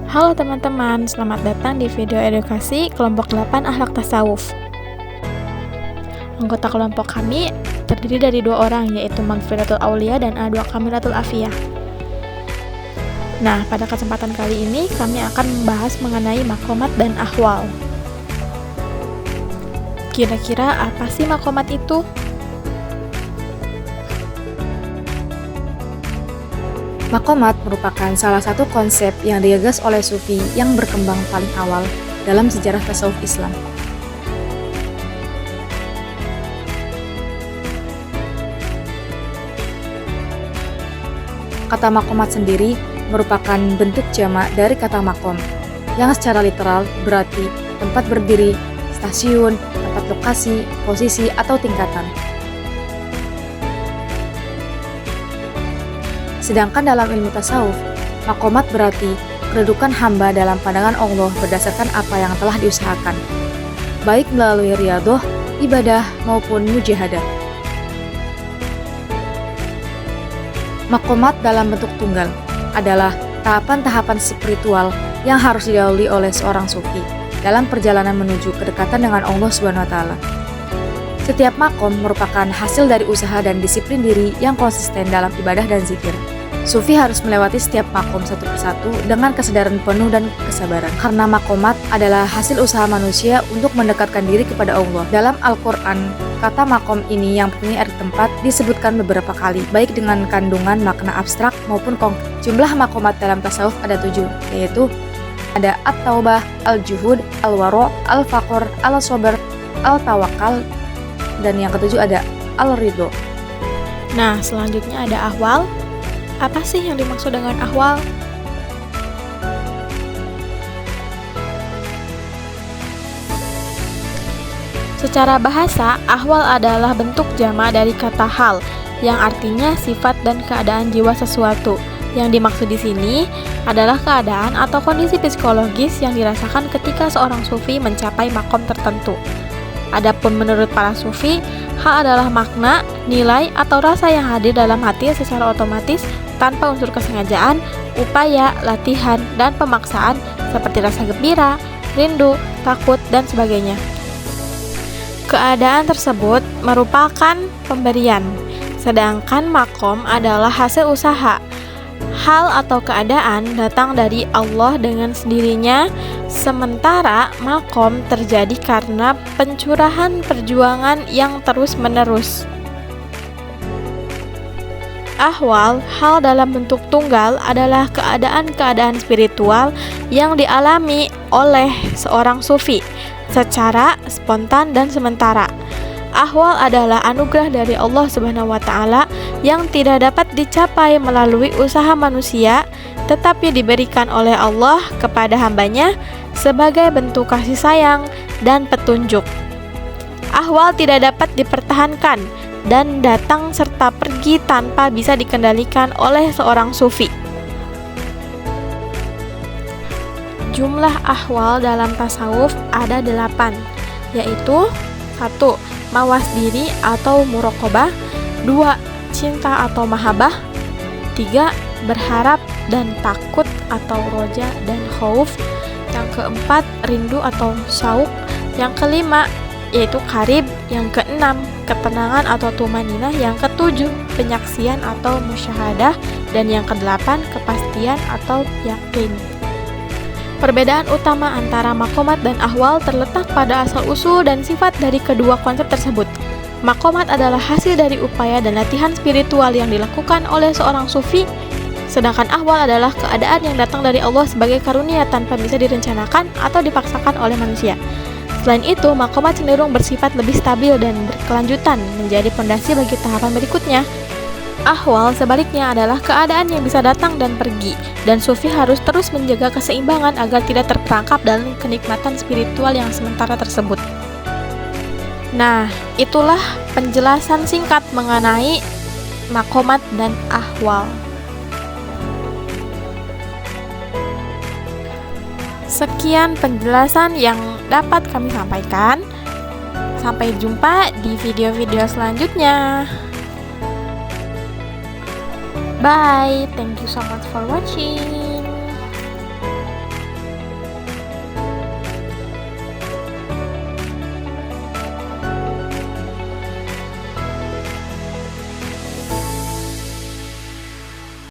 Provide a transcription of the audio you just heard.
Halo teman-teman, selamat datang di video edukasi kelompok 8 Akhlak Tasawuf. Anggota kelompok kami terdiri dari 2 orang, yaitu Maghfiratul Aulia dan A2 Kamilatul Afiyah. Nah, pada kesempatan kali ini kami akan membahas mengenai maqamat dan ahwal. Kira-kira apa sih maqamat itu? Maqamat merupakan salah satu konsep yang digagas oleh Sufi yang berkembang paling awal dalam sejarah tasawuf Islam. Kata maqamat sendiri merupakan bentuk jamak dari kata maqam, yang secara literal berarti tempat berdiri, stasiun, tempat lokasi, posisi, atau tingkatan. Sedangkan dalam ilmu tasawuf, maqamat berarti kedudukan hamba dalam pandangan Allah berdasarkan apa yang telah diusahakan, baik melalui riyadhah, ibadah, maupun mujahadah. Maqamat dalam bentuk tunggal adalah tahapan-tahapan spiritual yang harus dilalui oleh seorang sufi dalam perjalanan menuju kedekatan dengan Allah SWT. Setiap maqam merupakan hasil dari usaha dan disiplin diri yang konsisten dalam ibadah dan zikir. Sufi harus melewati setiap maqam satu persatu dengan kesadaran penuh dan kesabaran, karena maqamat adalah hasil usaha manusia untuk mendekatkan diri kepada Allah. Dalam Al-Quran, kata maqam ini yang punya arti tempat disebutkan beberapa kali, baik dengan kandungan makna abstrak maupun konkret. Jumlah maqamat dalam tasawuf ada 7, yaitu ada At-Taubah, Al-Juhud, Al-Wara', Al-Faqr, Al-Sabr, Al-Tawakkal, dan yang ketujuh ada Al-Ridho. Nah, selanjutnya ada ahwal. Apa sih yang dimaksud dengan ahwal? Secara bahasa, ahwal adalah bentuk jamak dari kata hal, yang artinya sifat dan keadaan jiwa sesuatu. Yang dimaksud di sini adalah keadaan atau kondisi psikologis yang dirasakan ketika seorang sufi mencapai maqam tertentu. Adapun menurut para sufi, hal adalah makna, nilai, atau rasa yang hadir dalam hati secara otomatis tanpa unsur kesengajaan, upaya, latihan, dan pemaksaan seperti rasa gembira, rindu, takut, dan sebagainya. Keadaan tersebut merupakan pemberian, sedangkan maqam adalah hasil usaha. Hal atau keadaan datang dari Allah dengan sendirinya, sementara maqam terjadi karena pencurahan perjuangan yang terus-menerus. Ahwal, hal dalam bentuk tunggal, adalah keadaan-keadaan spiritual yang dialami oleh seorang sufi secara spontan dan sementara. Ahwal adalah anugerah dari Allah SWT yang tidak dapat dicapai melalui usaha manusia, tetapi diberikan oleh Allah kepada hambanya sebagai bentuk kasih sayang dan petunjuk. Ahwal tidak dapat dipertahankan dan datang serta pergi tanpa bisa dikendalikan oleh seorang sufi. Jumlah ahwal dalam tasawuf ada 8, yaitu 1. Mawas diri atau muraqabah, 2. Cinta atau mahabbah, 3. Berharap dan takut atau roja dan khauf, yang keempat rindu atau syauq, yang kelima yaitu karib, yang keenam ketenangan atau tumaninah, yang ketujuh penyaksian atau musyahadah, dan yang kedelapan kepastian atau yakin. Perbedaan utama antara maqamat dan ahwal terletak pada asal-usul dan sifat dari kedua konsep tersebut. Maqamat adalah hasil dari upaya dan latihan spiritual yang dilakukan oleh seorang sufi, sedangkan ahwal adalah keadaan yang datang dari Allah sebagai karunia tanpa bisa direncanakan atau dipaksakan oleh manusia. Selain itu, maqamat cenderung bersifat lebih stabil dan berkelanjutan, menjadi pondasi bagi tahapan berikutnya. Ahwal sebaliknya adalah keadaan yang bisa datang dan pergi, dan sufi harus terus menjaga keseimbangan agar tidak terperangkap dalam kenikmatan spiritual yang sementara tersebut. Nah, itulah penjelasan singkat mengenai maqamat dan ahwal. Sekian penjelasan yang dapat kami sampaikan. Sampai jumpa di video-video selanjutnya. Bye, thank you so much for watching.